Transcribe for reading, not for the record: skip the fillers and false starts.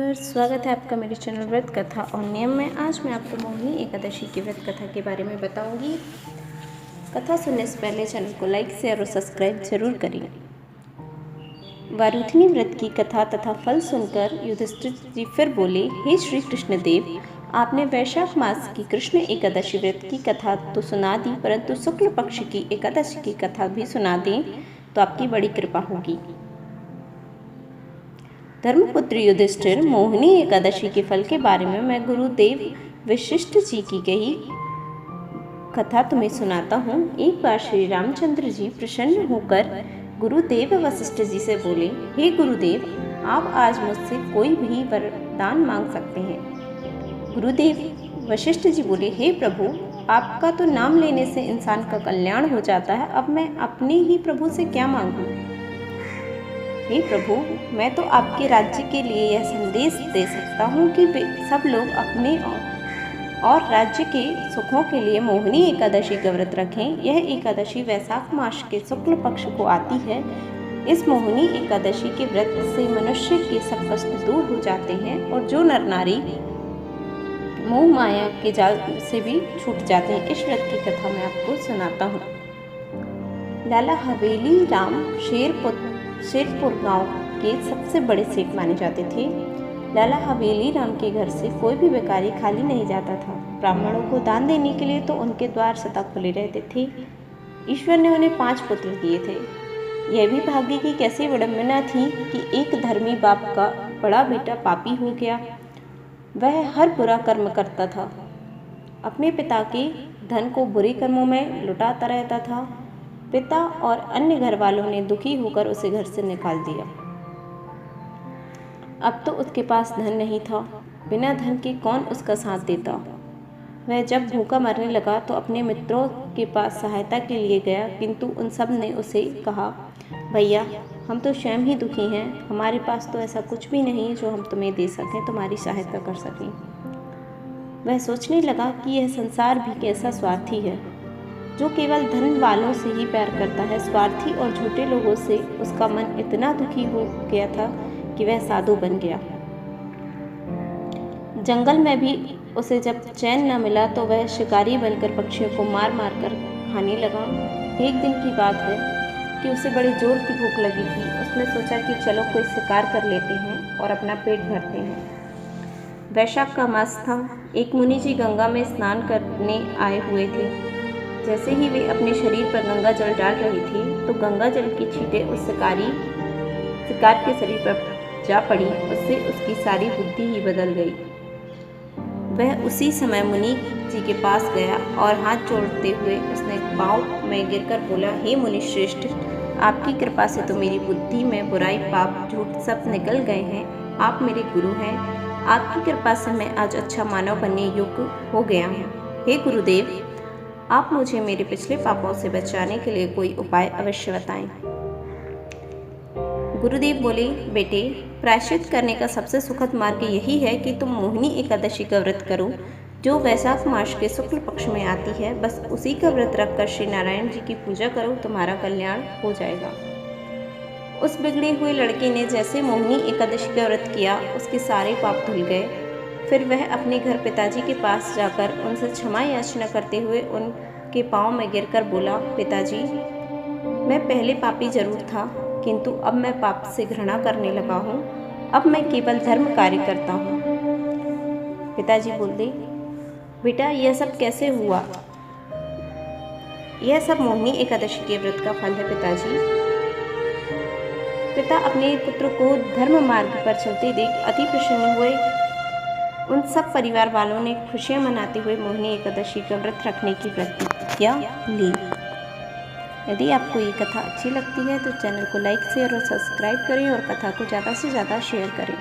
नमस्कार, स्वागत है आपका मेरे चैनल व्रत कथा और नियम में। आज मैं आपको मोहिनी एकादशी की व्रत कथा के बारे में बताऊंगी। कथा सुनने से पहले चैनल को लाइक शेयर और सब्सक्राइब जरूर करें। वारुधिनी व्रत की कथा तथा फल सुनकर युधिष्ठिर जी फिर बोले, हे श्री कृष्ण देव, आपने वैशाख मास की कृष्ण एकादशी व्रत की कथा तो सुना दी, परंतु शुक्ल पक्ष की एकादशी की कथा भी सुना दें तो आपकी बड़ी कृपा होगी। धर्मपुत्र युधिष्ठिर, मोहिनी एकादशी के फल के बारे में मैं गुरुदेव वशिष्ठ जी की कही कथा तुम्हें सुनाता हूँ। एक बार श्री रामचंद्र जी प्रसन्न होकर गुरुदेव वशिष्ठ जी से बोले, हे गुरुदेव, आप आज मुझसे कोई भी वरदान मांग सकते हैं। गुरुदेव वशिष्ठ जी बोले, हे प्रभु, आपका तो नाम लेने से इंसान का कल्याण हो जाता है, अब मैं अपने ही प्रभु से क्या मांगूं। हे प्रभु, मैं तो आपके राज्य के लिए यह संदेश दे सकता हूँ कि सब लोग अपने और राज्य के सुखों के लिए मोहिनी एकादशी का व्रत रखें। यह एकादशी वैशाख मास के शुक्ल पक्ष को आती है। इस मोहिनी एकादशी के व्रत से मनुष्य के सब कष्ट दूर हो जाते हैं और जो नर नारी मोह माया के जाल से भी छूट जाते हैं। इस व्रत की कथा मैं आपको सुनाता हूँ। लाला हवेली राम शेरपुर गांव के सबसे बड़े सेठ माने जाते थे। लाला हवेली राम के घर से कोई भी भिखारी खाली नहीं जाता था। ब्राह्मणों को दान देने के लिए तो उनके द्वार सदा खुले रहते थे। ईश्वर ने उन्हें 5 पुत्र दिए थे। यह भी भाग्य की कैसी विडंबना थी कि एक धर्मी बाप का बड़ा बेटा पापी हो गया। वह हर बुरा कर्म करता था, अपने पिता के धन को बुरे कर्मों में लुटाता रहता था। पिता और अन्य घर वालों ने दुखी होकर उसे घर से निकाल दिया। अब तो उसके पास धन नहीं था, बिना धन के कौन उसका साथ देता। वह जब भूखा मरने लगा तो अपने मित्रों के पास सहायता के लिए गया, किंतु उन सब ने उसे कहा, भैया, हम तो स्वयं ही दुखी हैं, हमारे पास तो ऐसा कुछ भी नहीं जो हम तुम्हें दे सकें, तुम्हारी सहायता कर सकें। वह सोचने लगा कि यह संसार भी कैसा स्वार्थी है, जो केवल धन वालों से ही प्यार करता है। स्वार्थी और झूठे लोगों से उसका मन इतना दुखी हो गया था कि वह साधु बन गया। जंगल में भी उसे जब चैन न मिला तो वह शिकारी बनकर पक्षियों को मार मार कर खाने लगा। एक दिन की बात है कि उसे बड़े जोर की भूख लगी थी। उसने सोचा कि चलो कोई शिकार कर लेते हैं और अपना पेट भरते हैं। वैशाख का मास था। एक मुनि जी गंगा में स्नान करने आए हुए थे। जैसे ही वे अपने शरीर पर गंगा जल डाल रही थी तो गंगा जल की छींटें उस शिकार के शरीर पर जा पड़ी। उससे उसकी सारी बुद्धि ही बदल गई। वह उसी समय मुनि जी के पास गया और हाथ जोड़ते हुए उसने पाँव में गिरकर बोला, हे मुनि श्रेष्ठ, आपकी कृपा से तो मेरी बुद्धि में बुराई पाप झूठ सब निकल गए हैं। आप मेरे गुरु हैं। आपकी कृपा से मैं आज अच्छा मानव बनने योग्य हो गया हूँ। हे गुरुदेव, आप मुझे मेरे पिछले पापों से बचाने के लिए कोई उपाय अवश्य बताएं। गुरुदेव बोले, बेटे, प्रायश्चित करने का सबसे सुखद मार्ग यही है कि तुम मोहिनी एकादशी का व्रत करो, जो वैशाख मास के शुक्ल पक्ष में आती है। बस उसी का व्रत रखकर श्री नारायण जी की पूजा करो, तुम्हारा कल्याण हो जाएगा। उस बिगड़े हुए लड़के ने जैसे मोहिनी एकादशी का व्रत किया, उसके सारे पाप धुल गए। फिर वह अपने घर पिताजी के पास जाकर उनसे क्षमा याचना करते हुए उनके पाँव में गिरकर बोला, पिताजी, मैं पहले पापी जरूर था, किंतु अब मैं पाप से घृणा करने लगा हूँ। अब मैं केवल धर्म कार्य करता हूँ। पिताजी बोले, बेटा, यह सब कैसे हुआ? यह सब मोहिनी एकादशी के व्रत का फल है पिताजी। पिता अपने पुत्र को धर्म मार्ग पर चलते देख अति प्रसन्न हुए। उन सब परिवार वालों ने खुशियां मनाते हुए मोहिनी एकादशी का व्रत रखने की प्रतिज्ञा ली। यदि आपको ये कथा अच्छी लगती है तो चैनल को लाइक शेयर और सब्सक्राइब करें और कथा को ज़्यादा से ज़्यादा शेयर करें।